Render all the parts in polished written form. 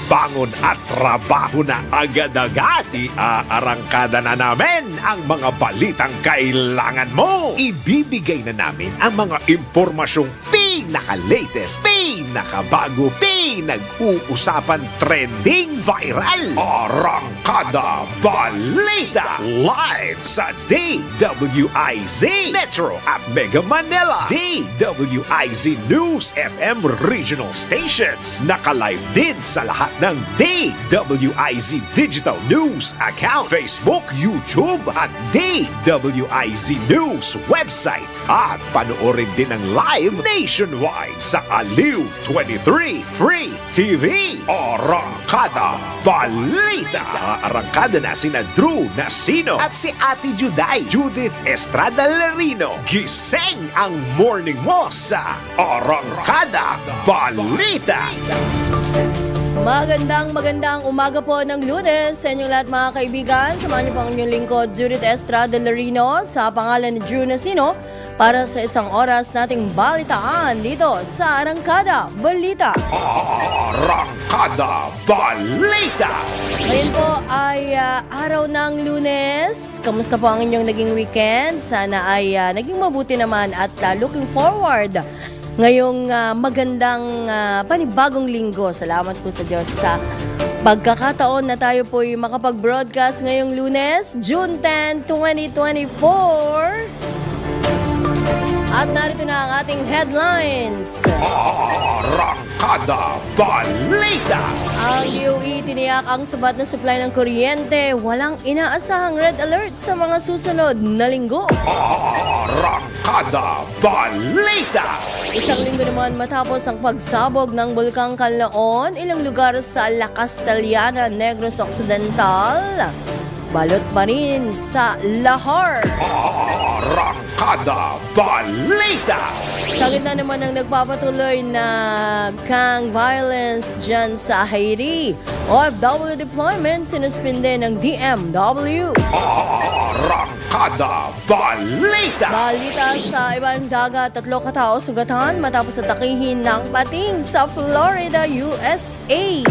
bangon at trabaho na agad-agad. Iaarangkada na namin ang mga balitang kailangan mo. Ibibigay na namin ang mga impormasyong pinaka-latest, pinakabago, pinag-uusapan, trending, viral. Arangkada Balita live sa DWIZ Metro at Mega Manila, DWIZ News FM regional stations. Naka-live din sa lahat ng DWIZ Digital News account, Facebook, YouTube at DWIZ News website. At panoorin din ang live nationwide sa Aliw 23 Free TV. Arangkada Balita. Arangkada na sina Drew Nasino at si Ate Juday, Judith Estrada Lerino. Gising ang morning mo sa Arangkada Balita. Magandang umaga po ng Lunes sa inyong lahat mga kaibigan. Samahan niyo po ang inyong lingkod, Judith Estrada Lerino, sa pangalan ni Drew Nasino para sa isang oras nating balitaan dito sa Arangkada Balita. Arangkada Balita. Ngayon po ay araw ng Lunes. Kamusta po ang inyong naging weekend? Sana ay naging mabuti naman at looking forward ngayong magandang panibagong linggo. Salamat po sa Diyos sa pagkakataon na tayo po ay makapag-broadcast ngayong Lunes, June 10, 2024. At narito na ang ating headlines. Arangkada Balita. Ang DOE tiniyak ang sapat na supply ng kuryente. Walang inaasahang red alert sa mga susunod na linggo. Arangkada Balita. Isang linggo naman matapos ang pagsabog ng Bulkang Canlaon, ilang lugar sa La Castellana, Negros Occidental, balot pa rin sa Lahar. Arangkada Balita. Sa gitna naman ng nagpapatuloy na gang violence dyan sa Haiti, OFW deployment sinuspinde ng DMW. Arangkada Balita. Balita sa ibang dagat, 3 katao sugatan matapos atakihin ng pating sa Florida, USA.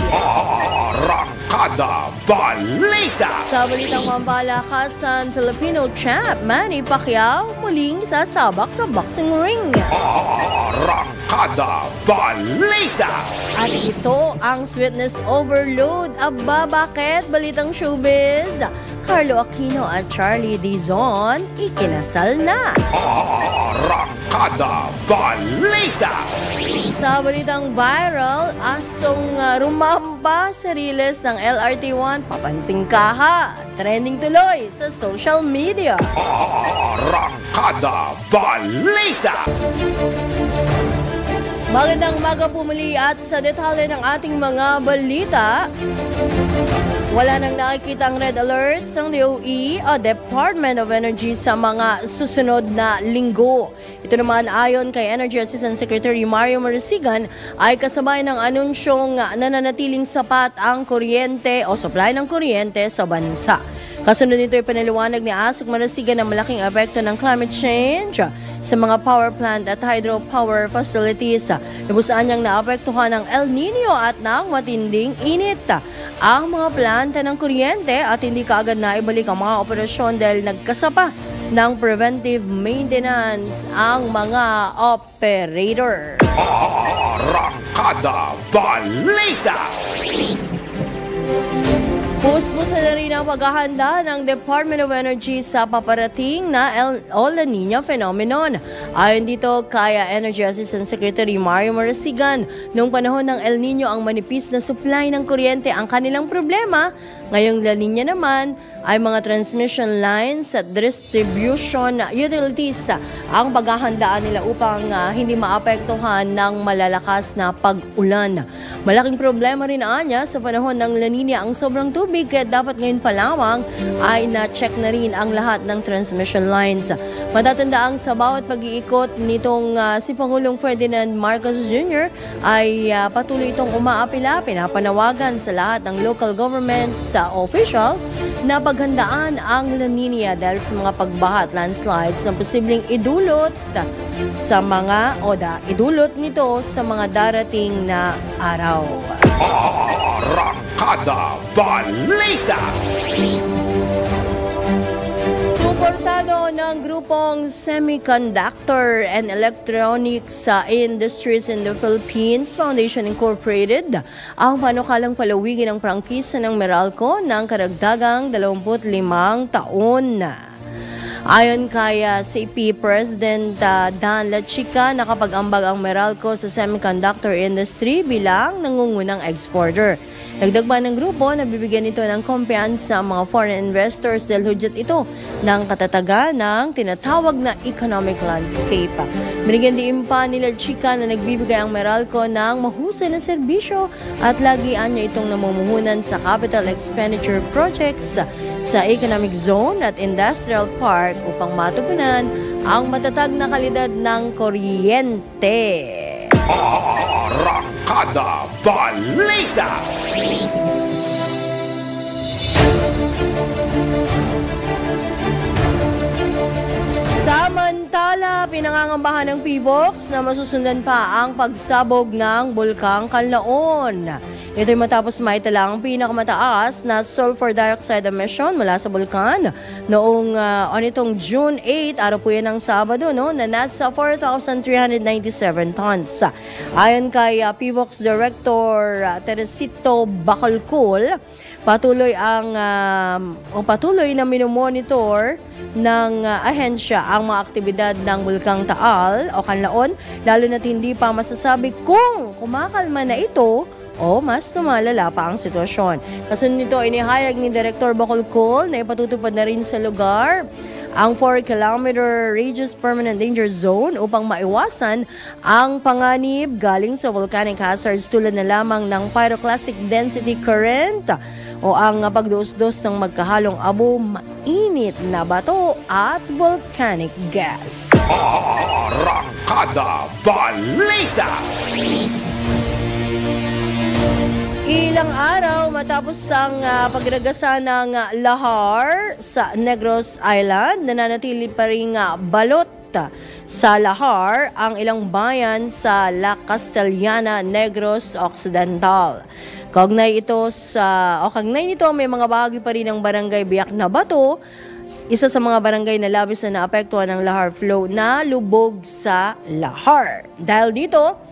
Arangkada Balita. Sa balitang pambalakasan, Filipino champ Manny Pacquiao muling sasabak sa boxing ring. Arangkada Balita. At ito ang sweetness overload. Aba, bakit? Balitang showbiz. Carlo Aquino at Charlie Dizon ikinasal na. Arangkada Balita. Sa balitang viral, asong rumamba sa riles ng LRT1, papansing kaha. Trending tuloy sa social media. Arangkada Balita. Magandang umaga po muli at sa detalye ng ating mga balita. Wala nang nakikita ang red alerts ng DOE o Department of Energy sa mga susunod na linggo. Ito naman ayon kay Energy Assistant Secretary Mario Marasigan ay kasabay ng anunsyong nananatiling sapat ang kuryente o supply ng kuryente sa bansa. Kasunod nito ay panaliwanag ni Asik Marasigan na malaking epekto ng climate change sa mga power plant at hydropower facilities. Lubusaan niyang naapektuhan ng El Nino at ng matinding init ang mga planta ng kuryente at hindi kaagad na ibalik ang mga operasyon dahil nagkasapa ng preventive maintenance ang mga operator. Arangkada Balita. Puspusan na rin ang paghahanda ng Department of Energy sa paparating na El Niño phenomenon. Ayon dito kay Energy Assistant Secretary Mario Marasigan, noong panahon ng El Niño ang manipis na supply ng kuryente ang kanilang problema. Ngayong La Niña naman ay mga transmission lines at distribution utilities ang paghahandaan nila upang hindi maapektuhan ng malalakas na pag-ulan. Malaking problema rin anya sa panahon ng La Niña ang sobrang tubig kaya dapat ngayon pa lamang ay na-check na rin ang lahat ng transmission lines. Matatandaang sa bawat pag-iikot nitong si Pangulong Ferdinand Marcos Jr. ay patuloy itong umaapila, pinapanawagan sa lahat ng local governments sa official na paghandaan ang La Niña dahil sa mga pagbaha at landslides na posibleng idulot nito sa mga darating na araw. Arrancada Balita. Suportado ng grupong Semiconductor and Electronics Industries in the Philippines Foundation Incorporated ang panukalang palawigin ng prangkisa ng Meralco ng karagdagang 25 taon. Ayon kay CP President Dan Lachica, nakapag-ambag ang Meralco sa semiconductor industry bilang nangungunang exporter. Dagdag pa ng grupo na bibigyan ito ng kumpiyansa sa mga foreign investors dahil hudyat ito ng katatagan ng tinatawag na economic landscape. Binigyan din pa nila Lachica na nagbibigay ang Meralco ng mahusay na serbisyo at lagian niya itong namumuhunan sa capital expenditure projects sa economic zone at industrial park upang matugunan ang matatag na kalidad ng kuryente. Arrancada Balita. Samantala, pinangangambahan ng PHIVOLCS na masusundan pa ang pagsabog ng Bulkang Kanlaon. Ito'y matapos maitala ang pinakamataas na sulfur dioxide emission mula sa bulkan noong nitong June 8, araw po yan ng Sabado, na nasa 4,397 tons. Ayon kay PHIVOLCS Director Teresito Bacolcol, patuloy na minomonitor ng ahensya ang mga aktibidad ng Bulkang Taal o Kanlaon, lalo na't hindi pa masasabi kung kumakalma na ito o mas tumalala pa ang sitwasyon. Kasunod nito, inihayag ni Director Bacolcol na ipatutupad na rin sa lugar ang 4-kilometer radius permanent danger zone upang maiwasan ang panganib galing sa volcanic hazards tulad na lamang ng pyroclastic density current o ang pagdusdos ng magkahalong abo, mainit na bato at volcanic gas. Arrancada Balita. Ilang araw matapos ang pagragasa ng lahar sa Negros Island, nananatili pa rin balot sa lahar ang ilang bayan sa La Castellana, Negros Occidental. Kaugnay nito may mga bahagi pa rin ng barangay Biak na Bato, isa sa mga barangay na labis na naapektuhan ng lahar flow na lubog sa lahar. Dahil dito,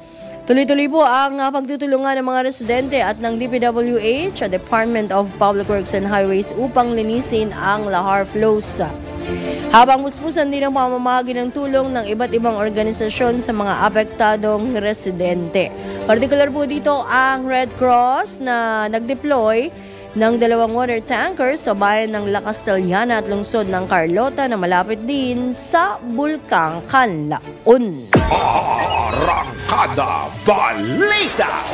tuloy-tuloy po ang pagtutulungan ng mga residente at ng DPWH, Department of Public Works and Highways upang linisin ang lahar flows. Habang muspusan din ang pamamahagi ng tulong ng iba't ibang organisasyon sa mga apektadong residente. Partikular po dito ang Red Cross na nag-deploy ng 2 water tankers sa bayan ng La Castellana at lungsod ng Carlota na malapit din sa Bulkang Kanlaon. Arrancada Balita.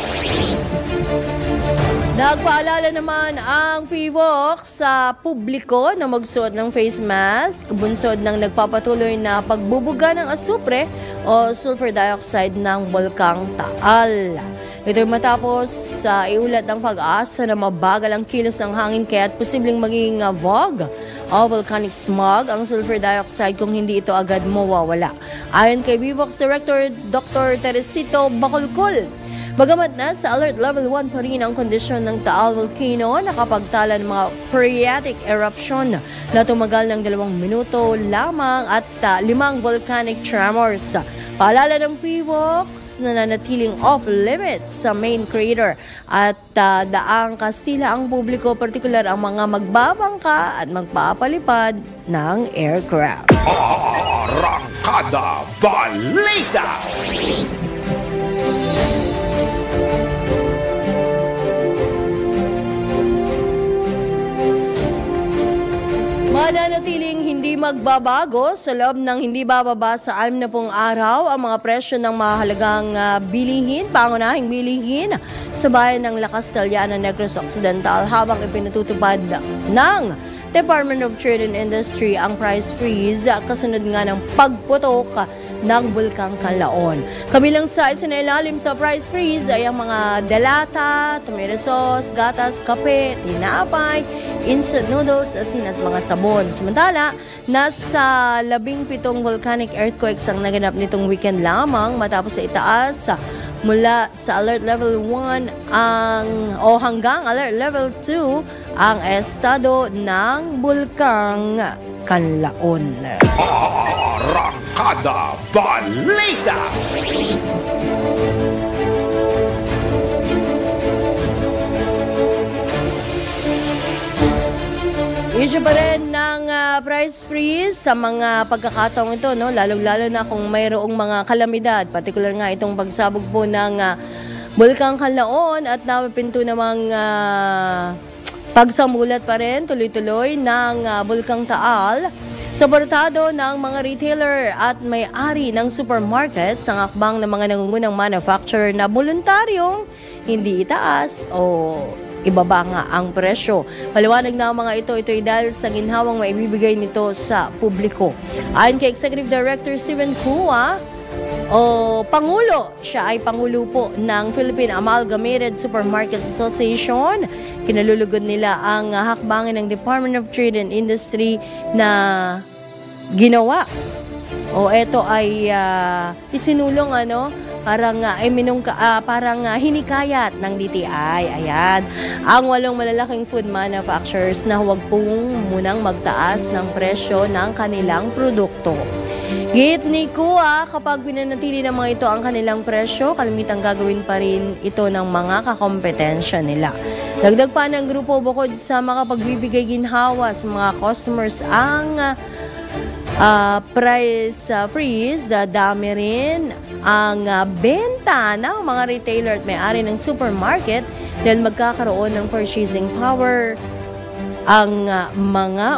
Nagpaalala naman ang PHIVOLCS sa publiko na magsuot ng face mask, bunsod ng nagpapatuloy na pagbubuga ng asupre o sulfur dioxide ng Bulkang Taal. Ito'y matapos iulat ng Pag-asa na mabagal ang kilos ng hangin kaya't posibleng maging VOG o volcanic smog ang sulfur dioxide kung hindi ito agad mawawala. Ayon kay PHIVOLCS Director Dr. Teresito Bacolcol, bagamat na sa alert level 1 pa rin ang kondisyon ng Taal Volcano, nakapagtala ng mga phreatic eruption na tumagal ng 2 minuto lamang at 5 volcanic tremors. Paalala ng PHIVOLCS na nanatiling off-limits sa main crater at daang Kastila ang publiko, partikular ang mga magbabangka at magpapalipad ng aircraft. Arrancada Balita. Mananatiling hindi magbabago sa loob ng hindi bababa sa 60 araw ang mga presyo ng mahalagang bilihin, pangunahing bilihin sa bayan ng La Castellana, Negros Occidental habang ipinatutupad ng Department of Trade and Industry ang price freeze kasunod nga ng pagputok ng Bulkang Kanlaon. Kabilang sa isinailalim sa price freeze ay ang mga delata, tomato sauce, gatas, kape, tinapay, instant noodles, asin at mga sabon. Samantala, nasa 17 volcanic earthquakes ang naganap nitong weekend lamang matapos sa itaas mula sa Alert Level 1 hanggang Alert Level 2 ang estado ng Bulkang Kanlaon. Arrancada Balita. Issue pa rin ng price freeze sa mga pagkakataong ito, no? Lalo-lalo na kung mayroong mga kalamidad, particular nga itong pagsabog po ng Bulkang Kanlaon at napipinto namang pagsamulat pa rin tuloy-tuloy ng Bulkang Taal. Suportado ng mga retailer at may-ari ng supermarket sa akbang ng mga nangungunang manufacturer na voluntaryong hindi itaas o ibaba nga ang presyo. Paliwanag na ang mga ito'y dahil sa ginhawang maibibigay nito sa publiko. Ayon kay Executive Director Steven Cua, Pangulo, siya ay Pangulo po ng Philippine Amalgamated Supermarkets Association. Kinalulugod nila ang hakbangin ng Department of Trade and Industry na ginawa. Ito ay isinulong parang hinikayat ng DTI. Ayan. Ang 8 malalaking food manufacturers na huwag pong munang magtaas ng presyo ng kanilang produkto. Git ni Kua, kapag pinanatili ng mga ito ang kanilang presyo, kalimitang gagawin pa rin ito ng mga kakompetensya nila. Dagdag pa ng grupo, bukod sa makapagbibigay ginhawa sa mga customers ang price freeze, dami rin ang benta ng mga retailer at may-ari ng supermarket dahil magkakaroon ng purchasing power ang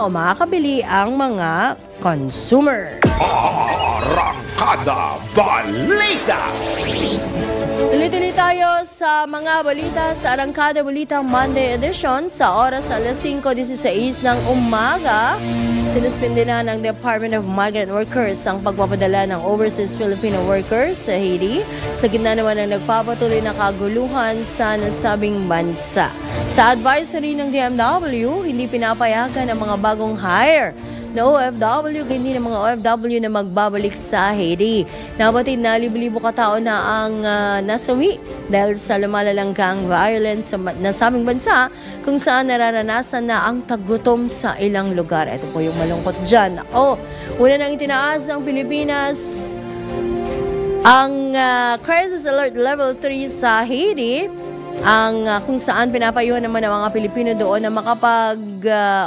makakabili ang mga consumer. Arrancada Balita. Tuloy-tuloy tayo sa mga balita sa Arrancada Balita Monday edition sa oras alas 5:16 ng umaga. Sinuspinde na ng Department of Migrant Workers ang pagpapadala ng overseas Filipino workers sa Haiti sa gitna naman ng nagpapatuloy na kaguluhan sa nasabing bansa. Sa advisory ng DMW, hindi pinapayagan ang mga bagong hire na OFW, hindi ng mga OFW na magbabalik sa Haiti. Nabatid na libo-libo katao na ang nasawi dahil sa lumalalang gang violence sa nasabing bansa kung saan nararanasan na ang tagutom sa ilang lugar. Ito po yung malungkot dyan. Una nang itinaas ng Pilipinas ang Crisis Alert Level 3 sa Haiti, kung saan pinapayuhan naman ng mga Pilipino doon na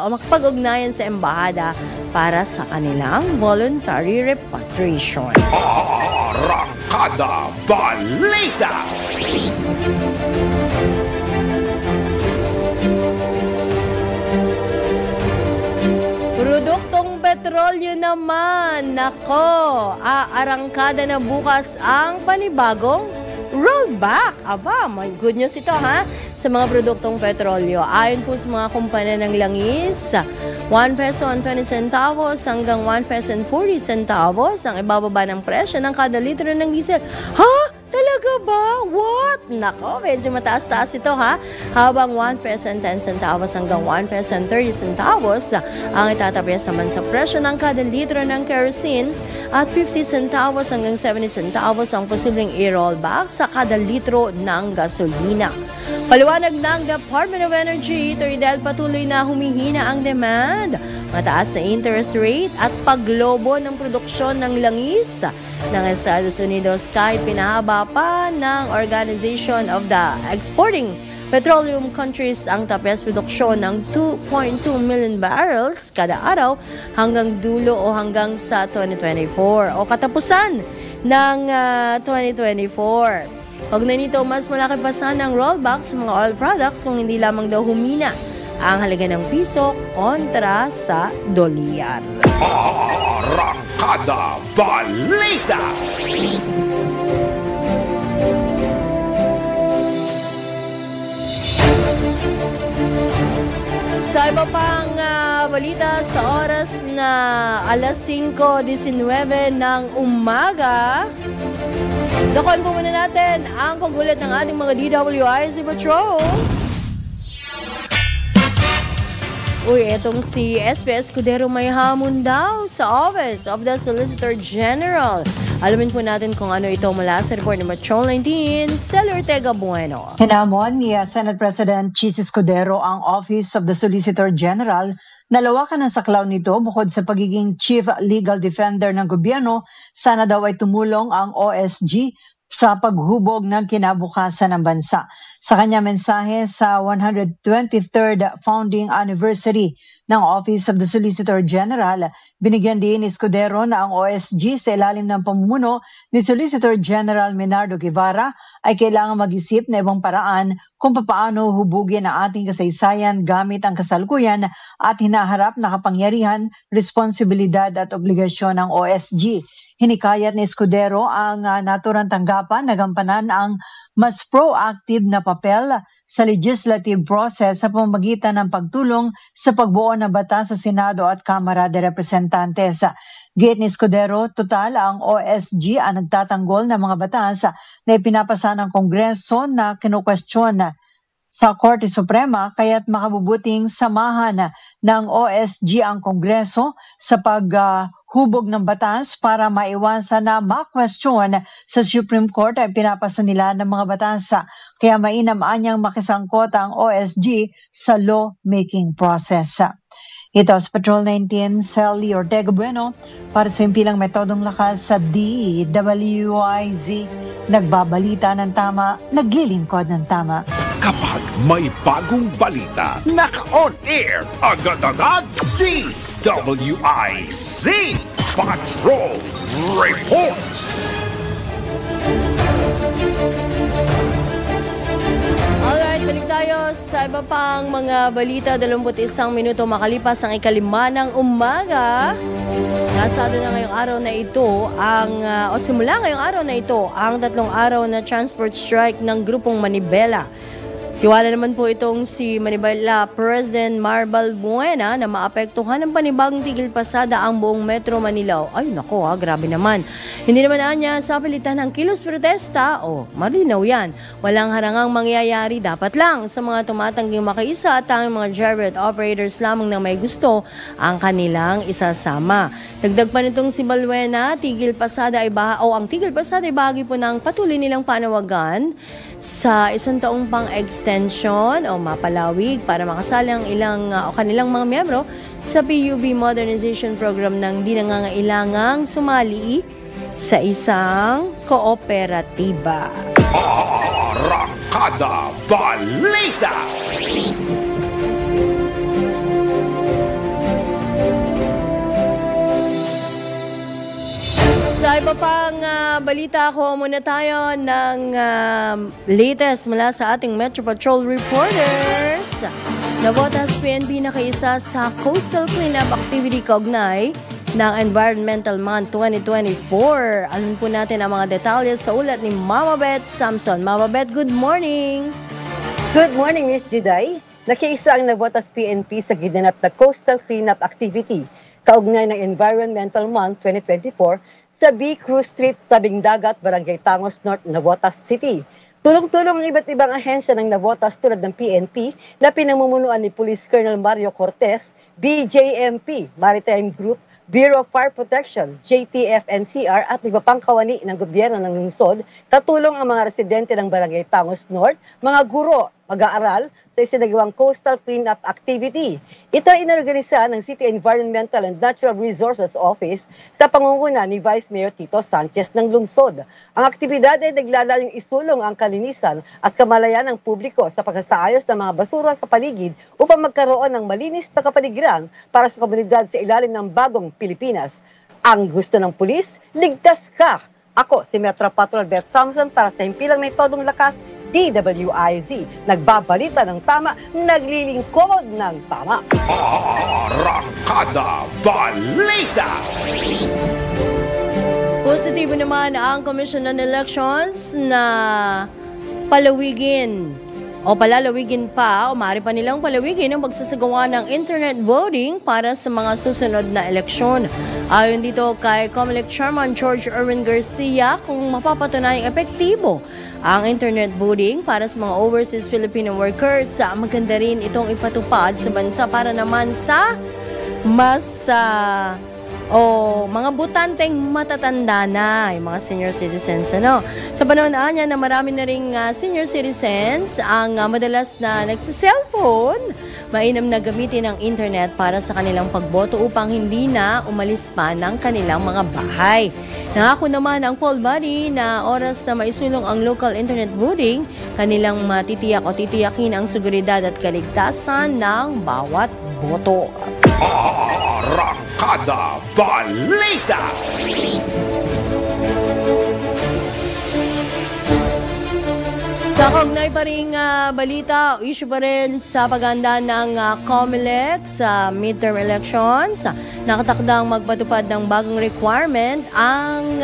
makapag-ugnayan sa embahada para sa kanilang voluntary repatriation. Arrancada Balita. Produktong petrolyo naman, nako, arangkada na bukas ang panibagong rollback. Aba, my goodness ito sa mga produktong petrolyo. Ayon po sa mga kumpanya ng langis, 1 peso and 20 centavos hanggang 1 peso and 40 centavos ang ibababa ng presyo ng kada litro ng diesel. Talaga ba? What? Nako, medyo mataas-taas ito Habang 1 peso and 10 centavos hanggang 1 peso and 30 centavos ang itatapyas naman sa presyo ng kada litro ng kerosene at 50 centavos hanggang 70 centavos ang posibleng i-rollback sa kada litro ng gasolina. Paliwanag ng Department of Energy, ito dahil patuloy na humihina ang demand, mataas na interest rate at paglobo ng produksyon ng langis ng Estados Unidos kahit pinahaba pa ng Organization of the Exporting Petroleum Countries ang tapyas produksyon ng 2.2 million barrels kada araw hanggang dulo o hanggang sa 2024 o katapusan ng 2024. Kaugnay nito, mas malaki pa sana ang rollback sa mga oil products kung hindi lamang daw humina ang halaga ng piso kontra sa dolyar. Arrancada Balita. Sa iba pang balita sa oras na alas 5:19 ng umaga, dakon po muna natin ang pagulat ng ating mga DWIZ patrols. Etong si SP Escudero may hamon daw sa Office of the Solicitor General. Alamin po natin kung ano ito mula sa report ng Patrol 19, Cel Ortega Bueno. Hinamon ni Senate President Chis Escudero ang Office of the Solicitor General na lawakan ng saklaw nito bukod sa pagiging Chief Legal Defender ng gobyerno. Sana daw ay tumulong ang OSG sa paghubog ng kinabukasan ng bansa. Sa kanya mensahe sa 123rd founding anniversary ng Office of the Solicitor General, binigyan din ni Escudero na ang OSG sa ilalim ng pamumuno ni Solicitor General Menardo Guevara ay kailangan mag-isip na ibang paraan kung paano hubugin ang ating kasaysayan gamit ang kasalukuyan at hinaharap na kapangyarihan, responsibilidad at obligasyon ng OSG. Hinikayat ni Escudero ang naturang tanggapan na gampanan ang mas proactive na papel sa legislative process sa pamamagitan ng pagtulong sa pagbuo ng batas sa Senado at Kamara de Representantes. Giit ni Escudero, total ang OSG ang nagtatanggol ng mga batas na ipinapasa ng Kongreso na kinukwestiyon sa Korte Suprema, kaya't makabubuting samahan ng OSG ang Kongreso sa paghubog ng batas para maiwasan na ma-question sa Supreme Court ay pinapasa nila ng mga batas. Kaya mainam anyang makisangkot ang OSG sa law-making process. Ito sa Patrol 19, Cel Ortega Bueno para sa impilang metodong lakas sa DWIZ. Nagbabalita ng tama, naglilingkod ng tama. Kapag may bagong balita, naka-on air, agad-agad, DWIZ Patrol Report. Alright, balik tayo sa iba pang mga balita. 21 minuto makalipas ang 5 ng umaga. Nasado na ngayong araw na ito simula ngayong araw na ito ang 3 araw na transport strike ng Grupong Manibela. Tiwala naman po itong si Manibela President Marbal Buena na maapektuhan ng panibagong tigil pasada ang buong Metro Manila. Ay nako grabe naman. Hindi naman niya sa palitan ng kilos protesta. Malinaw yan. Walang harangang mangyayari, dapat lang sa mga tumatangging makiisa at ang mga driver at operators lamang na may gusto ang kanilang isasama. Dagdag pa nitong si Balbuena, ang tigil pasada ay bahagi po ng patuloy nilang panawagan sa 1 taong pang-extension o mapalawig para makasali ang kanilang mga miyembro sa PUB Modernization Program ng di nangangailangang sumali sa isang kooperatiba. Arrancada Balita. Sa iba pang balita, ko muna tayo ng latest mula sa ating Metro Patrol reporters. Navotas PNP na kaisa sa Coastal Cleanup Activity kaugnay ng Environmental Month 2024. Alam po natin ang mga detalye sa ulat ni Mama Beth Samson. Mama Beth, good morning! Good morning, Miss Juday. Nakiisa ang Navotas PNP sa ginanap na Coastal Cleanup Activity kaugnay ng Environmental Month 2024 sa B. Cruz Street, Tabing Dagat, Barangay Tangos North, Navotas City. Tulong-tulong ng iba't ibang ahensya ng Navotas tulad ng PNP na pinamumunuan ni Police Colonel Mario Cortez, BJMP, Maritime Group, Bureau of Fire Protection, JTF-NCR at iba pang kawani ng gobyerno ng lungsod, katulong ang mga residente ng Barangay Tangos North, mga guro, mag-aaral sa isinagawang Coastal Cleanup Activity. Ito ay inorganisa ng City Environmental and Natural Resources Office sa pangunguna ni Vice Mayor Tito Sanchez ng lungsod. Ang aktibidad ay naglalayong isulong ang kalinisan at kamalayan ng publiko sa pagsasaayos ng mga basura sa paligid upang magkaroon ng malinis na kapaligiran para sa komunidad sa ilalim ng bagong Pilipinas. Ang gusto ng pulis, ligtas ka! Ako si Metro Patrol Beth Samson para sa himpilang may todong lakas, DWIZ. Nagbabalita ng tama, naglilingkod ng tama. Arrancada Balita. Positibo naman ang Commission on Elections na palalawigin pa o maaari pa nilang palawigin ang pagsasagawa ng internet voting para sa mga susunod na eleksyon. Ayon dito kay COMELEC Chairman George Erwin Garcia, kung mapapatunayang epektibo ang internet voting para sa mga overseas Filipino workers, maganda rin itong ipatupad sa bansa para naman sa mas o mga butanteng matatanda na, yung mga senior citizens. Sa panahon niya na marami na ring senior citizens ang madalas na nagsa-cellphone, mainam na gamitin ang internet para sa kanilang pagboto upang hindi na umalis pa ng kanilang mga bahay. Nangako naman ang poll body na oras na maisulong ang local internet voting, kanilang matitiyak o titiyakin ang seguridad at kaligtasan ng bawat boto. Arangkada Balita! Sa kaugnay pa rin balita, issue pa rin sa paghahanda ng COMELEC sa midterm elections. Nakatakdang magpatupad ng bagong requirement ang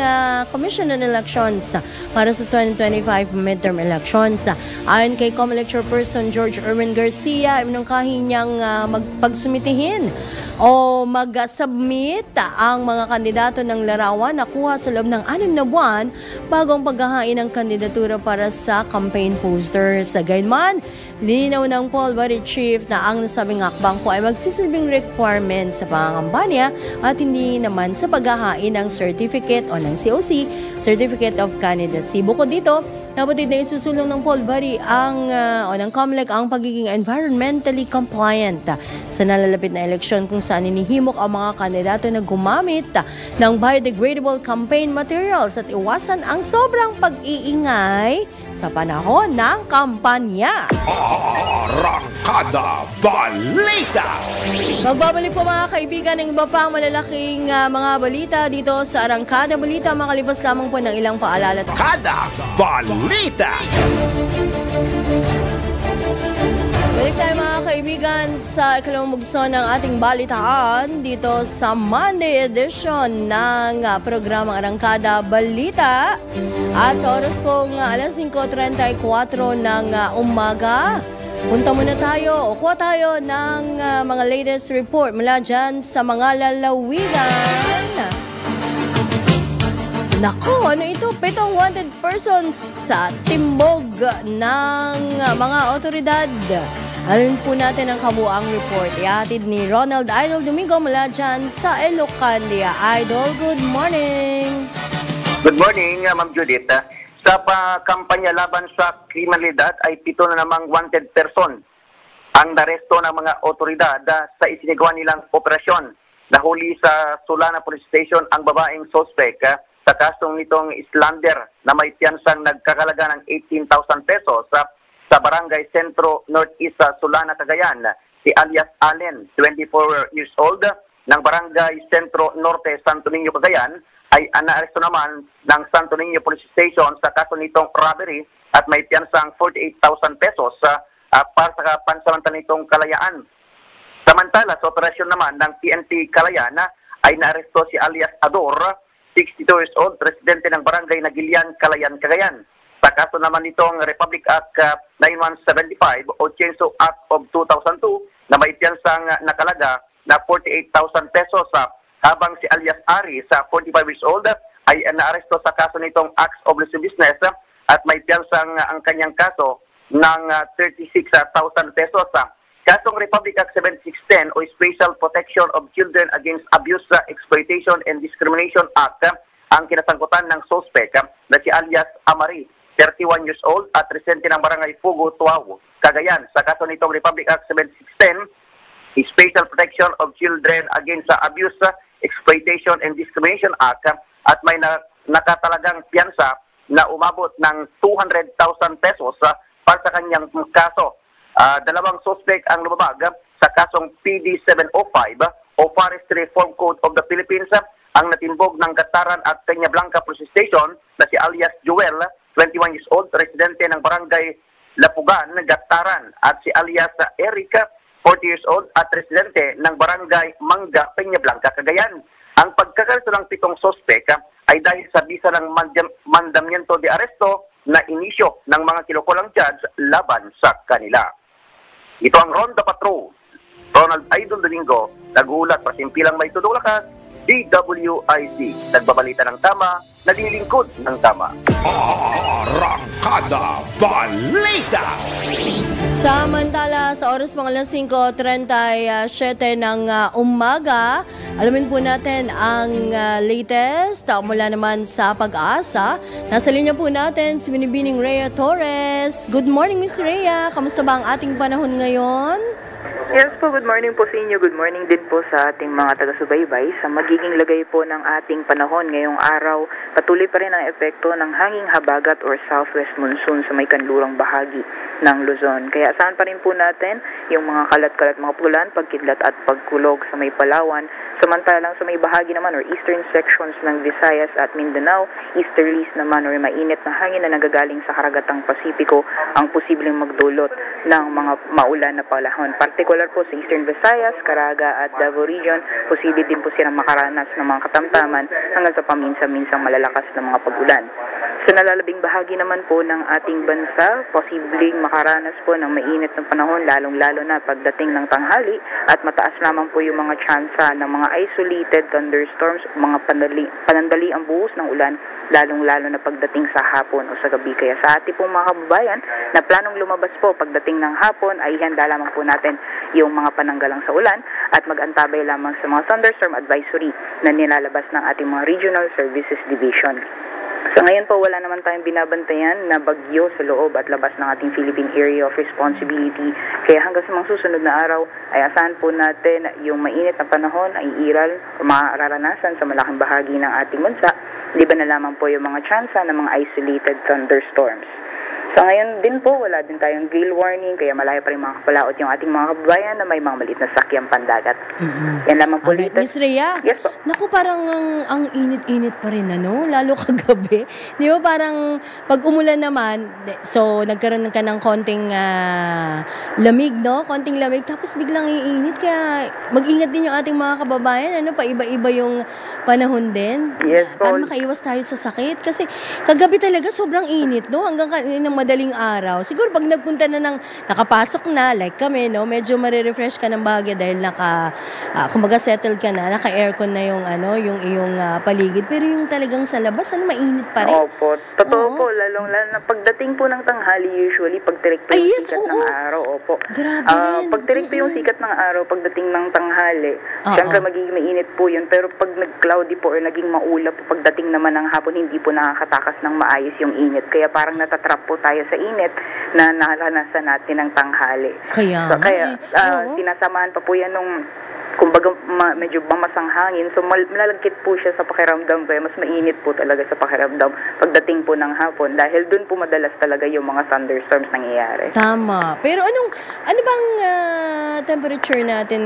Commission on Elections para sa 2025 midterm elections. Ayon kay COMELEC Chairperson George Erwin Garcia, iminungkahi niyang magpagsumitihin o mag-submit ang mga kandidato ng larawan na kuha sa loob ng 6 na buwan bago ang paghahain ng kandidatura para sa campaign posters. Gayunman, linaw ng poll body chief na ang nasabing hakbang po ay magsisilbing requirement sa pangangampanya at hindi naman sa paghahain ng certificate o ng COC, Certificate of Candidacy. Bukod dito, napatid na isusulong ng poll body o ng COMELEC ang pagiging environmentally compliant sa nalalapit na eleksyon kung saan inihimok ang mga kandidato na gumamit ng biodegradable campaign materials at iwasan ang sobrang pag-iingay sa panahon ng kampanya. Arangkada Balita! Magbabalik po mga kaibigan ng iba pang malalaking mga balita dito sa Arangkada Balita, makalipas lamang po ng ilang paalala. Kada Balita! Balik tayo mga kaibigan sa ikalawang mugso ng ating balitaan dito sa Monday edition ng programang Arangkada Balita. At sa oras pong alas 5:34 ng umaga, punta muna tayo o kuha tayo ng mga latest report mula dyan sa mga lalawigan. Naku, ano ito? 7 wanted persons sa timbog ng mga otoridad. Alin po natin ang kabuang report. Ihatid ni Ronald Idol Domingo mula dyan sa Elocandia. Idol, good morning! Good morning, Ma'am Judith. Sa kampanya laban sa kriminalidad ay 7 na namang wanted person ang naresto ng mga otoridad sa isinagawa nilang operasyon. Nahuli sa Solana Police Station ang babaeng suspect sa kasong nitong Islander na may piyansang nagkakalaga ng 18,000 pesos sa Barangay Sentro Northeast sa Solana, Cagayan. Si alias Allen, 24 years old, ng Barangay Sentro Norte, Santo Niño, Cagayan, ay naaresto naman ng Santo Niño Police Station sa kaso nitong robbery at may piyansang 48,000 pesos para sa pansamantalang nitong kalayaan. Samantala, sa operasyon naman ng PNP Kalayaan ay naaresto si alias Ador, 62 years old, residente ng Barangay Nagilian, Calayan, Cagayan. Sa kaso naman nitong Republic Act 9175 o Censo Act of 2002 na may piyansang nakalaga na 48,000 pesos habang si alias Ari sa 45 years old ay naaresto sa kaso nitong Acts of Illicit Business at may piyansang ang kanyang kaso ng 36,000 pesos. Kasong Republic Act 7610 o Special Protection of Children Against Abuse, Exploitation and Discrimination Act ang kinasangkutan ng suspect na si alias Amari, 31 years old at residente ng Barangay Pugo, Tuaw, Cagayan. Sa kaso nitong Republic Act 7610, Special Protection of Children Against Abuse, Exploitation and Discrimination Act at may nakatalagang piyansa na umabot ng 200,000 pesos para sa kanyang kaso. Dalawang suspect ang lumabag sa kasong PD 705 o Forestry Reform Code of the Philippines ang natimbog ng Gataran at Peña Blanca Police Station na si alias Joel, 21 years old, residente ng Barangay Lapugan, Gataran, at si alias Eric, 40 years old at residente ng Barangay Manga, Peña Blanca, Cagayan. Ang pagkakaroon ng 7 suspect ay dahil sa bisa ng mandamiento de arresto na inisyo ng mga kinukulang judge laban sa kanila. Ito ang Ronda Patrol. Ronald Idol Domingo, nag-uulat para simpilang may tudong lakas, DWIC, nagbabalita ng tama, naglilingkod ng tama. Arrancada Balita! Samantala, sa oras pang alas 5:37 ng umaga, alamin po natin ang latest mula naman sa Pag-asa. Nasa linya po natin si Binibining Rhea Torres. Good morning, Miss Rhea. Kamusta ba ang ating panahon ngayon? Yes po, good morning po sa inyo. Good morning din po sa ating mga taga-subaybay. Sa magiging lagay po ng ating panahon ngayong araw, patuloy pa rin ang epekto ng hanging habagat or southwest monsoon sa may kanlurang bahagi ng Luzon. Kaya asahan pa rin po natin yung mga kalat-kalat mga pulan, pagkidlat at pagkulog sa may Palawan. Samantalang sa may bahagi naman or eastern sections ng Visayas at Mindanao, easterlies naman or mainit na hangin na nagagaling sa karagatang Pasipiko ang posibleng magdulot ng mga maulan na panahon. Partikular po sa Eastern Visayas, Caraga at Davao Region, posible din po silang makaranas ng mga katamtaman hanggang sa paminsan-minsang malalakas na mga pag-ulan. Sa nalalabing bahagi naman po ng ating bansa, posibleng makaranas po ng mainit na panahon lalong-lalo na pagdating ng tanghali at mataas lamang po yung mga tsansa ng mga isolated thunderstorms, mga panandali ang buhos ng ulan lalong-lalo na pagdating sa hapon o sa gabi. Kaya sa ating pong mga kababayan na planong lumabas po pagdating ng hapon ay handa lamang po natin yung mga pananggalang sa ulan at mag-antabay lamang sa mga thunderstorm advisory na nilalabas ng ating mga Regional Services Division. So ngayon po wala naman tayong binabantayan na bagyo sa loob at labas ng ating Philippine Area of Responsibility. Kaya hanggang sa mga susunod na araw ay asahan po natin yung mainit na panahon ay iral o mararanasan sa malaking bahagi ng ating bansa. Liban na lamang po yung mga tsansa ng mga isolated thunderstorms. So ngayon din po, wala din tayong gale warning, kaya malayo pa rin mga kapalaot yung ating mga kababayan na may mga maliit na sakyang pandagat. Yan lamang po Alright, Miss Rhea. Yes po. Naku, parang ang init-init pa rin, ano? Lalo kagabi. Di ba parang pag umulan naman, so nagkaroon ka ng konting lamig, no? Konting lamig, tapos biglang iinit. Kaya mag-ingat din yung ating mga kababayan, ano? Paiba-iba yung panahon din. Yes po. Para makaiwas tayo sa sakit. Kasi kagabi talaga sobrang init, no? Hanggang ng madaling araw. Siguro pag nagpunta na nakapasok na, like kami, no? Medyo marirefresh ka ng bahagya dahil kumbaga settled ka na, naka-aircon na yung iyong paligid. Pero yung talagang sa labas, mainit pa rin. Opo. Totoo po, lalo na pagdating po ng tanghali, usually pagtirik po yung sikat ng araw. Opo. Grabe rin. Pagtirik po yung sikat ng araw, pagdating ng tanghali, syempre magiging mainit po yun. Pero pag nag-cloudy po or naging maulap po, pagdating naman ng hapon, hindi po nakakatakas ng maayos yung init. Kaya parang natatrap po tayo sa init na naranasan natin ng tanghali. Kaya sinasamahan pa po yan nung kumbaga medyo bamasang hangin, so malalagkit po siya sa pakiramdam, kaya mas mainit po talaga sa pakiramdam pagdating po ng hapon dahil dun po madalas talaga yung mga thunderstorms nangyayari. Tama. Pero ano bang temperature natin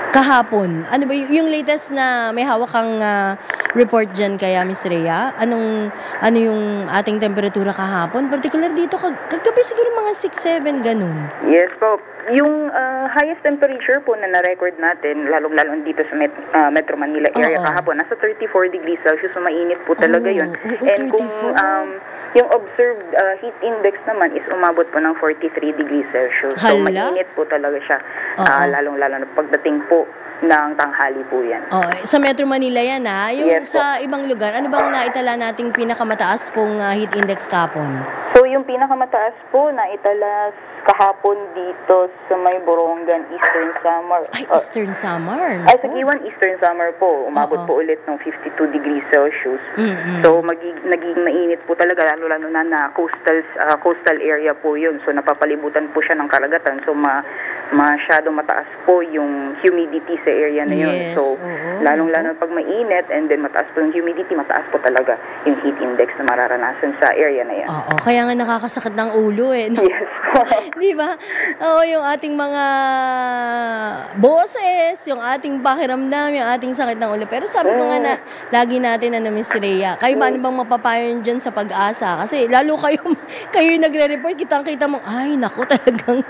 kahapon? Ano ba yung latest na may hawak kang report dyan kaya, Miss Rhea? Ano yung ating temperatura kahapon? Particular dito, kagabi siguro mga 6-7, ganun. Yes po. Yung highest temperature po na na-record natin, lalong-lalo dito sa Metro Manila area kahapon, nasa 34 degrees Celsius, so mainit po talaga yun. And 34. kung yung observed heat index naman is umabot po ng 43 degrees Celsius. So mainit po talaga siya, lalong-lalo na pagdating po ng tanghali po yan. Sa Metro Manila yan, ha? Yung Yes, sa ibang lugar, ano bang naitala nating pinakamataas pong heat index kapon? So yung pinakamataas po na itala kahapon dito sa may Borongan, Eastern Samar. Ay, Eastern Samar. Ay, sa Iwan, Eastern Samar po. Umabot po ulit ng 52 degrees Celsius. So naging mainit po talaga, lalo na coastal area po yun. So napapalibutan po siya ng karagatan. So masyado mataas po yung humidity sa area na yun. Yes, So lalong-lalo pag mainit and then mataas po yung humidity, mataas po talaga yung heat index na mararanasan sa area na yan. Kaya nga nakakasakit ng ulo eh. No? Yes. Di ba? Yung ating mga boses, yung ating pakiramdam, yung ating sakit ng ulo. Pero sabi ko nga na, lagi natin Miss Rhea, kayo ba bang mapapayon dyan sa Pag-asa? Kasi lalo kayo yung nagre-report, kitang-kita mo, ay naku talagang,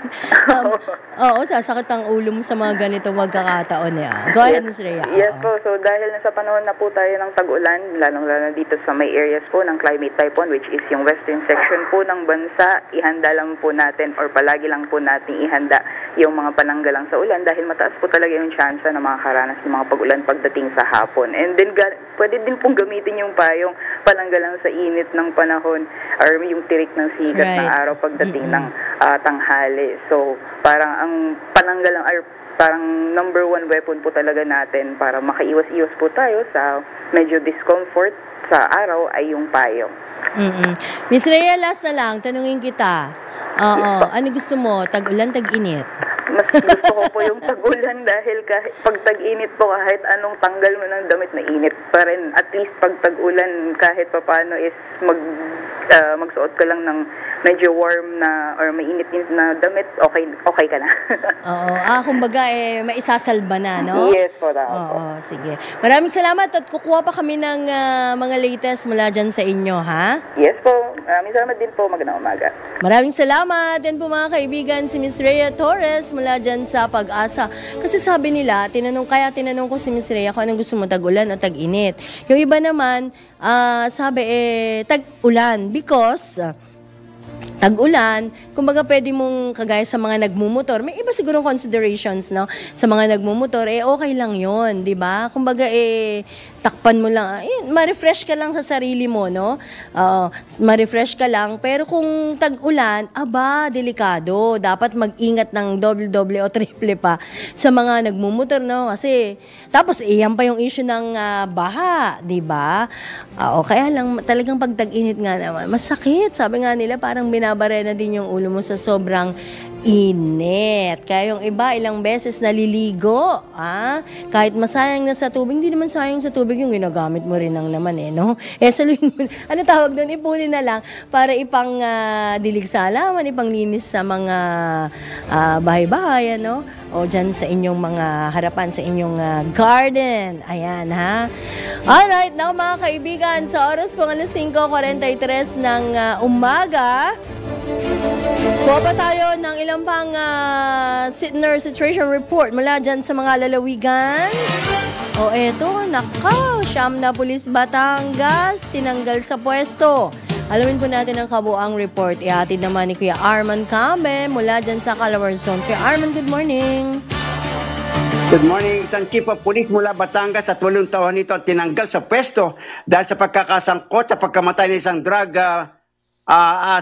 sasakit ang ulo mo sa mga ganito magkakataon. Go ahead, Miss Rhea. Yes po. So dahil nasa panahon na po tayo ng tag-ulan, lalong-lalo dito sa may areas po ng climate typhoon, which is yung western section po ng bansa, ihanda lang po natin or palagi lang po natin ihanda yung mga pananggalang sa ulan dahil mataas po talaga yung chance na makakaranas ng mga pag-ulan pagdating sa hapon. And then pwede din pong gamitin yung payong palangga lang sa init ng panahon or yung tirik ng sikat ng araw pagdating ng tanghali. So, parang ang palangga lang or parang number one weapon po talaga natin para makaiwas-iwas po tayo sa medyo discomfort sa araw ay yung payong. Miss Rhea, last na lang, tanungin kita. Ano gusto mo? Tag-ulan, tag-init? Mas gusto ko po yung tag-ulan dahil pag tag-init po kahit anong tanggal mo ng damit na init pa rin. At least pag tag-ulan kahit papaano is magsuot ka lang ng medyo warm na or mainit-init na damit, okay ka na. Kumbaga maisasalba na, no? Yes po, tama. Sige. Maraming salamat at kukuha pa kami ng mga latest mula dyan sa inyo, ha? Yes po. Maraming salamat din po. Magandang umaga. Maraming salamat. Yan po mga kaibigan, si Miss Rhea Torres mula dyan sa Pag-asa. Kasi sabi nila, tinanong ko si Miss Rhea kung anong gusto mo, tag-ulan o tag-init. Yung iba naman, sabi tag-ulan because tag-ulan, kumbaga pwede mong kagaya sa mga nagmumotor. May iba sigurong considerations, no? Sa mga nagmumotor, okay lang yon, di ba? Kumbaga takpan mo lang, ma-refresh ka lang sa sarili mo, no? Ma-refresh ka lang, pero kung tag-ulan, delikado. Dapat mag-ingat ng doble o triple pa sa mga nagmumotor, no? Kasi, tapos yan pa yung issue ng baha, di ba? Kaya lang, talagang pag tag-init nga naman, masakit. Sabi nga nila, parang binabarena din yung ulo mo sa sobrang init. Kaya yung iba, ilang beses naliligo. Kahit masayang na sa tubig, hindi naman sayang sa tubig yung ginagamit mo rin lang naman, no? Saluhin mo, ano tawag doon? Ipunin na lang para ipang dilig sa halaman, ipang linis sa mga bahay-bahay, no? O dyan sa inyong mga harapan, sa inyong garden. Ayan, ha? Alright, now mga kaibigan, sa oras po ng 5:43 ng umaga, kuha pa tayo ng ilang pang situation report mula dyan sa mga lalawigan. Eto, siyam na pulis Batangas, tinanggal sa pwesto. Alamin po natin ang kabuang report. Ihatid naman ni Kuya Arman Cambe mula dyan sa Calabarzon. Kuya Arman, good morning. Good morning. Isang chief of police mula Batangas at 8 taon nito tinanggal sa pwesto dahil sa pagkakasangkot sa pagkamatay ng isang drug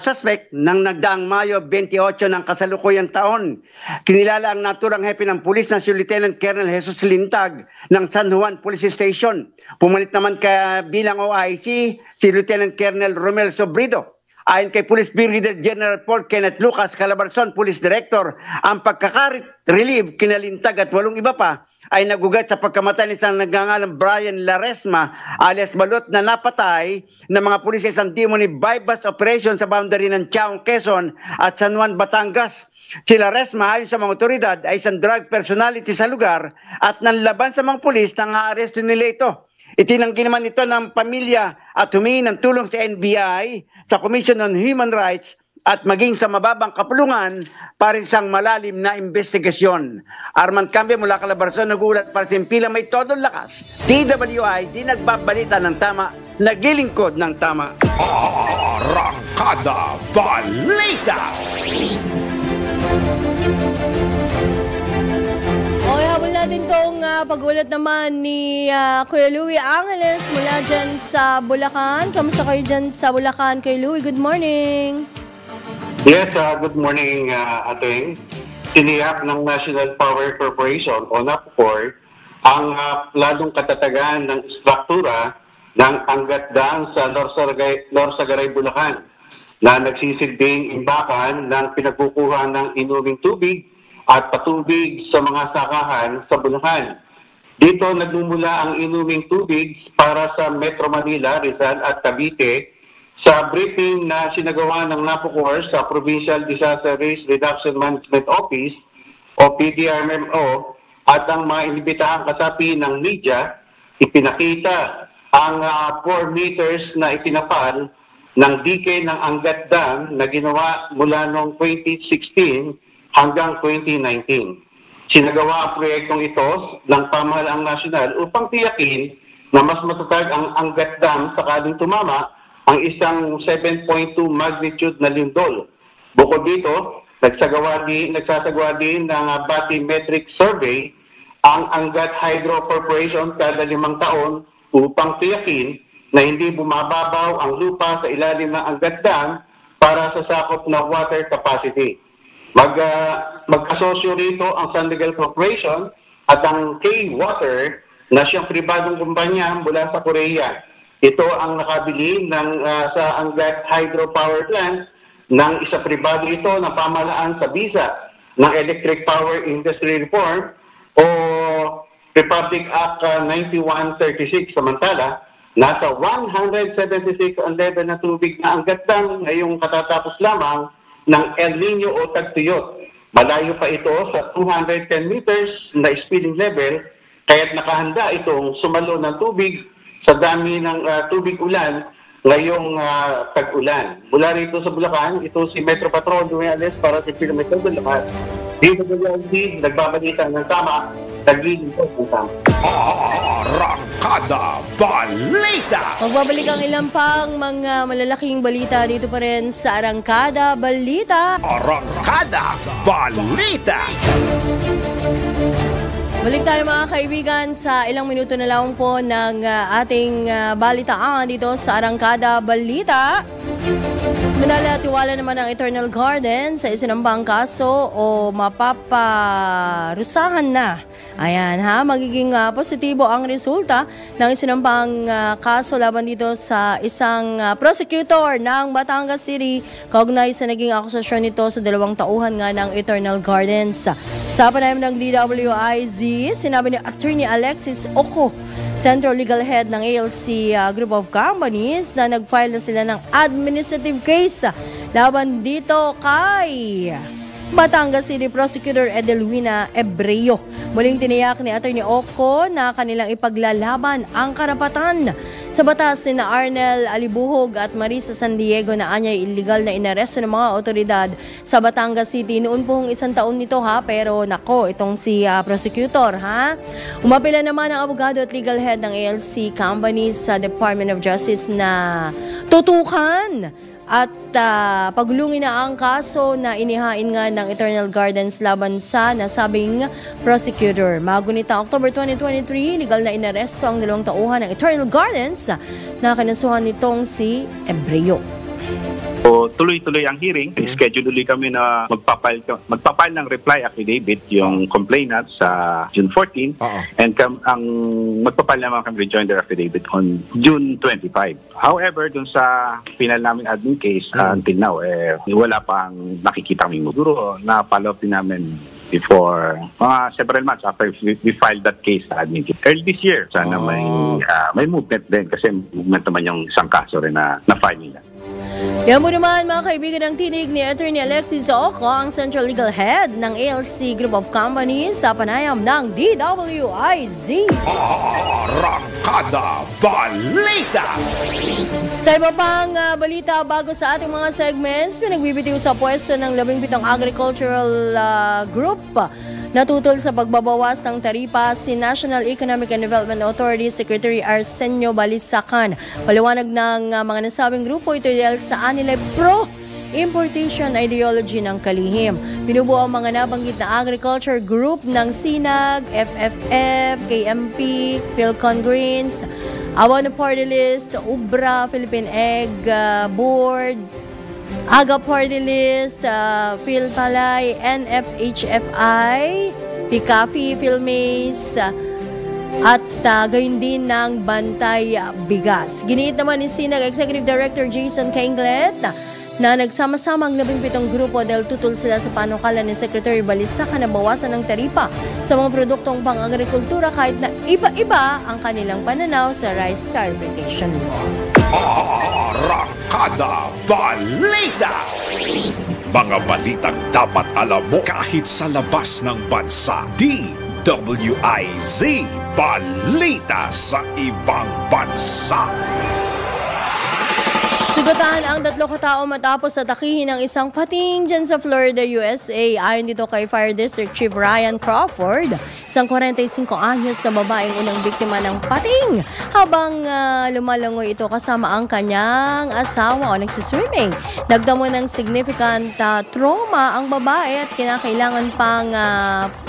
suspect ng nagdaang Mayo 28 ng kasalukuyang taon. Kinilala ang naturang hepe ng pulis na si Lieutenant Colonel Jesus Lintag ng San Juan Police Station. Pumalit naman bilang OIC si Lieutenant Colonel Romel Sobrido. Ayon kay Police Brigadier General Paul Kenneth Lucas, Calabarzon Police Director, ang pagkaka-relieve kina Lintag at 8 iba pa ay nagugat sa pagkamatay ng isang nagngangalang Brian Laresma alias Balot na napatay ng mga pulis sa isang demoni bypass operation sa boundary ng Chaong, Quezon at San Juan, Batangas. Si Laresma ayon sa mga otoridad ay isang drug personality sa lugar at nanlaban sa mga pulis nang haaresto nila ito. Itinanggi naman ito ng pamilya at humingi ng tulong sa NBI, sa Commission on Human Rights at maging sa mababang kapulungan para isang malalim na investigasyon. Arman Cambe mula Calabarzon, nagulat para sa Impila May Todong Lakas. DWIZ nagbabalita ng tama, naglilingkod ng tama. Arrancada Balita! Habol natin itong pagulat naman ni Kuya Louie Angeles mula dyan sa Bulacan. Kamusta kayo dyan sa Bulacan, Kuya Louie? Good morning. Yes, good morning, ating. Tiniyak ng National Power Corporation o NAPCOR ang planong katatagan ng struktura ng Angat Dam sa Norsagaray, Bulacan na nagsisilbing imbakan ng pinagkukuha ng inuming tubig at patubig sa mga sakahan sa Bulacan. Dito nagmumula ang inuming tubig para sa Metro Manila, Rizal at Cavite sa briefing na sinagawa ng NAPCOR sa Provincial Disaster Risk Reduction Management Office o PDRMO at ang mga inibitahang kasapi ng media, ipinakita ang 4 meters na itinapal ng dike ng Angat Dam na ginawa mula noong 2016 hanggang 2019. Sinagawa ang proyektong ito ng pamahalaang nasyonal upang tiyakin na mas matatag ang Angat Dam sakaling tumama ang isang 7.2 magnitude na lindol. Bukod dito, nagsasagawa din ng bathymetric survey ang Angat Hydro Corporation kada 5 taon upang tiyakin na hindi bumababaw ang lupa sa ilalim ng Angat Dam para sa sakop ng water capacity. Mag-asosyo rito ang San Miguel Corporation at ang K-Water na siyang pribadong kumpanya mula sa Korea. Ito ang nakabili sa Angat Hydropower Plant ng isa pribado ito na pamahalaan sa bisa ng Electric Power Industry Reform o Republic Act 9136. Samantala, nasa 176 ang level ng tubig na Angat Dam ngayong katatapos lamang ng El Nino o tagtuyot. Malayo pa ito sa 210 meters na spilling level, kaya't nakahanda itong sumalo ng tubig sa dami ng tubig ulan ngayong tag-ulan. Mula rito sa Bulacan, ito si Metro Patrol Dueñales para sa Kilometro Bulacan. Dito sa Bulacan, nagbabalita ng tama, naglilin po ng tama. Arangkada Balita! Magbabalik ang ilang pang mga malalaking balita dito pa rin sa Arangkada Balita. Arangkada Balita! Balik tayo mga kaibigan sa ilang minuto na lang po ng ating balitaan dito sa Arangkada Balita. Samantala, tiwala naman ang Eternal Garden sa isinambang kaso o mapaparusahan na. Ayan magiging positibo ang resulta ng isinambang kaso laban dito sa isang prosecutor ng Batangas City kaugnay sa naging akusasyon nito sa 2 tauhan nga ng Eternal Gardens. Sa panayam ng DWIZ, sinabi ni Attorney Alexis Oco, Central Legal Head ng ALC Group of Companies, na nag-file na sila ng administrative case laban dito kay Batangas City Prosecutor Edelwina Ebreo. Muling tiniyak ni Atty. Oco na kanilang ipaglalaban ang karapatan sa batas ni Arnel Alibuhog at Marisa San Diego na anyay illegal na inaresto ng mga otoridad sa Batangas City. Noon pong 1 taon nito pero nako, itong si prosecutor Umapila naman ang abogado at legal head ng ALC Companies sa Department of Justice na tutukan at paglungin na ang kaso na inihain nga ng Eternal Gardens laban sa nasabing prosecutor. Magunita October 2023, legal na inaresto ang 2 tauhan ng Eternal Gardens na kinasuhan nitong si Ebreo. So, tuloy-tuloy ang hearing. Schedule ulit kami na magpapile ng reply affidavit yung complainant sa June 14 and ang magpapile naman kami rejoinder affidavit on June 25. However, dun sa final namin admin case until now, wala pang nakikita kami siguro na follow up din namin before several months after we filed that case sa admin case. Early this year, sana may movement din kasi movement naman yung isang kaso rin na file nila. Yan mo naman mga kaibigan ng tinig ni Attorney Alexis Oco, ang Central Legal Head ng ALC Group of Companies sa panayam ng DWIZ. Arangkada Balita! Sa iba pang balita bago sa ating mga segments, pinagbibitiw sa pwesto ng 17 agricultural group natutol sa pagbabawas ng taripa si National Economic and Development Authority Secretary Arsenio Balisacan. Paliwanag ng mga nasabing grupo, ito dahil sa anilay pro-importation ideology ng kalihim. Binubuo ang mga nabanggit na agriculture group ng SINAG, FFF, KMP, Philcon Greens, Abono Party List, UBRA, Philippine Egg Board, AGA Party List, PhilPalay, NFHFI, PICAFI, PhilMace, at gayon din ng Bantay Bigas. Giniit naman ni SINAG Executive Director Jason Kenglet na nagsama-sama ang 17 grupo dahil tutol sila sa panukalan ni Secretary Balisacan na bawasan ng taripa sa mga produktong pang-agrikultura kahit na iba-iba ang kanilang pananaw sa rice tariffication law. Arangkada Balita! Mga balitang dapat alam mo kahit sa labas ng bansa. DWIZ Balita sa ibang bansa. Sugatan ang 3 katao matapos atakihin ng isang pating dyan sa Florida, USA. Ayon dito kay Fire District Chief Ryan Crawford, isang 45 anyos na babaeng unang biktima ng pating habang lumalangoy ito kasama ang kanyang asawa o nagsiswimming. Nagdamo ng significant trauma ang babae at kinakailangan pang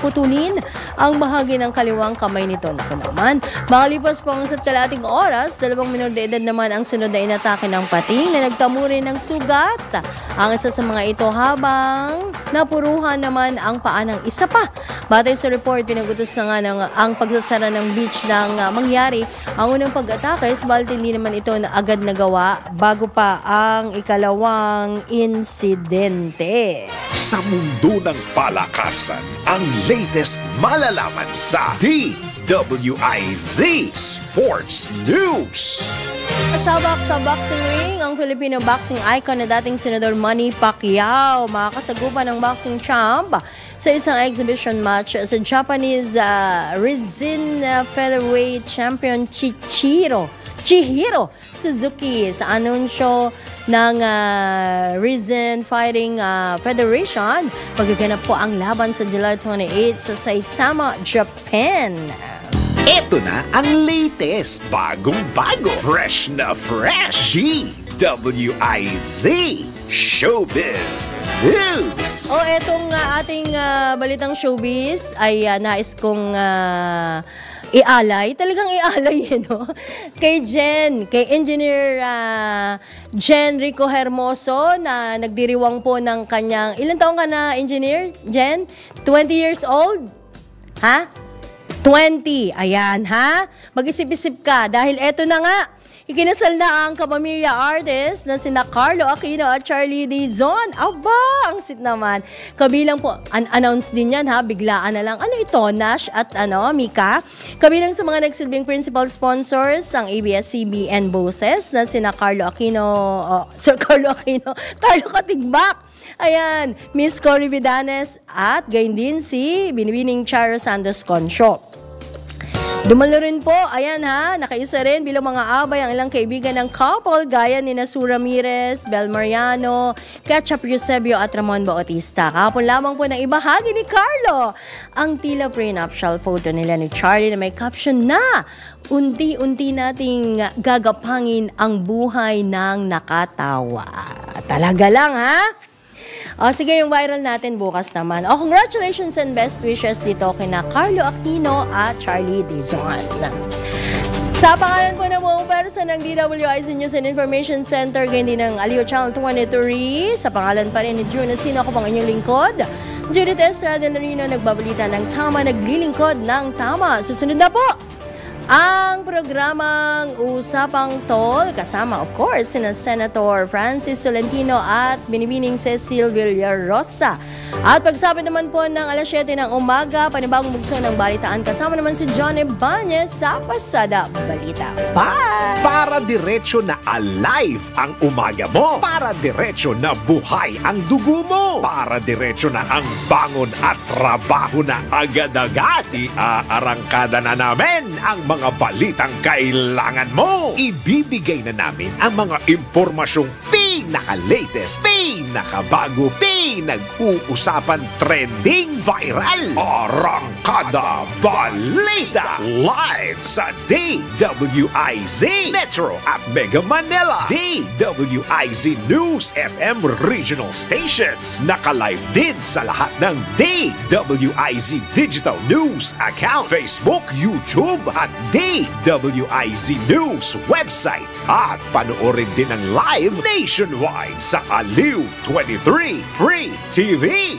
putulin ang bahagi ng kaliwang kamay nito. Naku naman, makalipas po ang isa't kalahating oras, 2 menor de edad naman ang sunod na inatake ng pating na nagtamo rin ng sugat. Ang isa sa mga ito habang napuruhan naman ang paa ng isa pa. Batay sa report, pinagutos na nga ang pagsasara ng beach ng mangyari ang unang pag-atake, subalit hindi naman ito na agad nagawa bago pa ang ikalawang insidente. Sa mundo ng palakasan, ang latest malalaman sa DWIZ Sports News. Kasabak sa boxing ring, ang Filipino boxing icon na dating Senador Manny Pacquiao makakasagupan ng boxing champ sa isang exhibition match sa Japanese Rizin Featherweight Champion Chihiro Suzuki. Sa anunsyo ng Rizin Fighting Federation, magaganap po ang laban sa July 28 sa Saitama, Japan. Ito na ang latest, bagong-bago, fresh na fresh, DWIZ Showbiz News. Etong ating balitang showbiz ay nais kong ialay. Talagang ialay no? Kay Engineer Jen Rico Hermoso na nagdiriwang po ng kanyang, ilang taong ka na, Engineer Jen? 20 years old? Ha? 20. Ayan, ha? Mag-isip-isip ka dahil eto na nga. Ikinasal na ang kapamilya artist na sina Carlo Aquino at Charlie Dizon. Aba, ang sit naman. Kabilang po, unannounced din yan ha, biglaan na lang. Ano ito, Nash at Mika? Kabilang sa mga nagsilbing principal sponsors, ang ABS-CBN Boses na sina Carlo Carlo Katigbak. Ayan, Miss Cory Vidanes at gayon din si Binibining Charo Santos Concho. Dumalo rin po, ayan ha, nakaisa rin bilang mga abay ang ilang kaibigan ng couple gaya ni Sue Ramirez, Bel Mariano, Ketchup Eusebio at Ramon Bautista. Kahapon lamang po nang ibahagi ni Carlo ang tila prenuptial photo nila ni Charlie na may caption na unti-unti nating gagapangin ang buhay ng nakatawa. Talaga lang ha? Sige, yung viral natin bukas naman. Congratulations and best wishes dito kina Carlo Aquino at Charlie Dizon. Sa pangalan po ng buong persa ng DWIZ News and Information Center, ganyan din ng Aliw Channel 23, sa pangalan pa rin ni June Nasino, ako pang inyong lingkod. Judith Estrada Del Rino, nagbabalita ng tama, naglilingkod ng tama. Susunod na po ang programang Usapang Tol, kasama of course sina Senator Francis Solentino at Binibining Cecil Villarosa. At pagsapit naman po ng alas 7 ng umaga, panibagong bugso ng balitaan, kasama naman si Johnny Banez sa Pasada Balita. Bye! Para diretso na alive ang umaga mo, para diretso na buhay ang dugo mo, para diretso na ang bangon at trabaho na agad-agad, iaarangkada na namin ang mga balitang kailangan mo. Ibibigay na namin ang mga impormasyong pinaka-latest, pinakabago, pinag-uusapan, trending, viral, arangkada balita live sa DWIZ Metro at Mega Manila, DWIZ News FM regional stations. Naka-live din sa lahat ng DWIZ Digital News account, Facebook, YouTube at DWIZ News website. At panoorin din ang live nationwide sa Aliw 23 Free TV.